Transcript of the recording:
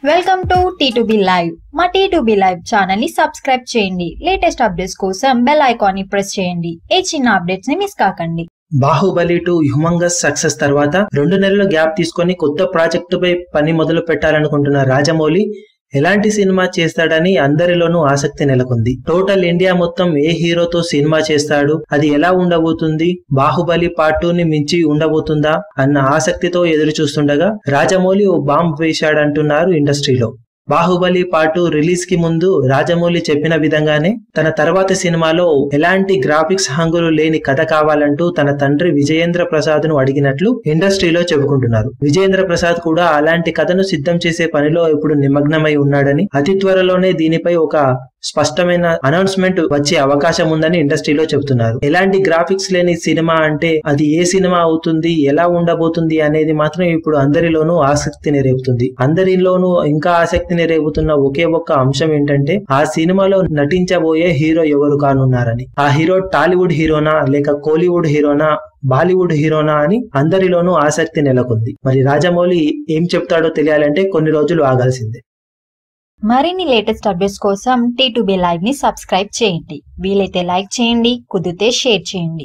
Welcome to T2B live. మా T2B live channel ని subscribe చేయండి. లేటెస్ట్ అప్డేట్స్ కోసం బెల్ ఐకాన్ ని ప్రెస్ చేయండి. ఏ చిన్న అప్డేట్స్ ని మిస్ కాకండి. బాహుబలి 2 హ్యూమంగస్ సక్సెస్ తర్వాత 2 నెలల గ్యాప్ తీసుకొని కొత్త ప్రాజెక్టుపై పని మొదలు పెట్టాలనుకుంటున్న రాజమౌళి ఎలాంటి సినిమా చేస్తాడని అందరిలోనూ ఆసక్తి నెలకొంది. టోటల్ ఇండియా మొత్తం ఏ హీరోతో సినిమా చేస్తాడు, అది ఎలా ఉండబోతుంది, బాహుబలి పార్ట్ 2 ని మించి ఉండబోతుందా అన్న ఆసక్తితో ఎదురు చూస్తుండగా రాజమౌళి ఓ బాంబ్ వేశాడంటున్నారు ఇండస్ట్రీలో. బాహుబలి పార్ట్ 2 రిలీజ్ కి ముందు రాజమౌళి చెప్పిన విధంగానే తన తర్వాత సినిమాలో ఎలాంటి గ్రాఫిక్స్ హంగులు లేని కథ కావాలంటూ తన తండ్రి విజయేంద్ర ప్రసాద్ ను అడిగినట్లు ఇండస్ట్రీలో చెప్పుకుంటున్నారు. విజయేంద్ర ప్రసాద్ కూడా అలాంటి కథను సిద్ధం చేసే పనిలో ఇప్పుడు నిమగ్నమై ఉన్నాడని, అతి త్వరలోనే దీనిపై ఒక స్పష్టమైన అనౌన్స్మెంట్ వచ్చే అవకాశం ఉందని ఇండస్ట్రీలో చెబుతున్నారు. ఎలాంటి గ్రాఫిక్స్ లేని సినిమా అంటే అది ఏ సినిమా అవుతుంది, ఎలా ఉండబోతుంది అనేది మాత్రం ఇప్పుడు అందరిలోనూ ఆసక్తిని రేపుతుంది. అందరిలోనూ ఇంకా ఆసక్తిని రేపుతున్న ఒకే ఒక్క అంశం ఏంటంటే ఆ సినిమాలో నటించబోయే హీరో ఎవరు కానున్నారని. ఆ హీరో టాలీవుడ్ హీరోనా లేక కోలీవుడ్ హీరోనా, బాలీవుడ్ హీరోనా అని అందరిలోనూ ఆసక్తి నెలకొంది. మరి రాజమౌళి ఏం చెప్తాడో తెలియాలంటే కొన్ని రోజులు ఆగాల్సిందే. మరిన్ని లేటెస్ట్ అప్డేట్స్ కోసం T2B లైవ్ ని సబ్స్క్రైబ్ చేయండి. వీలైతే లైక్ చేయండి, కుదిరితే షేర్ చేయండి.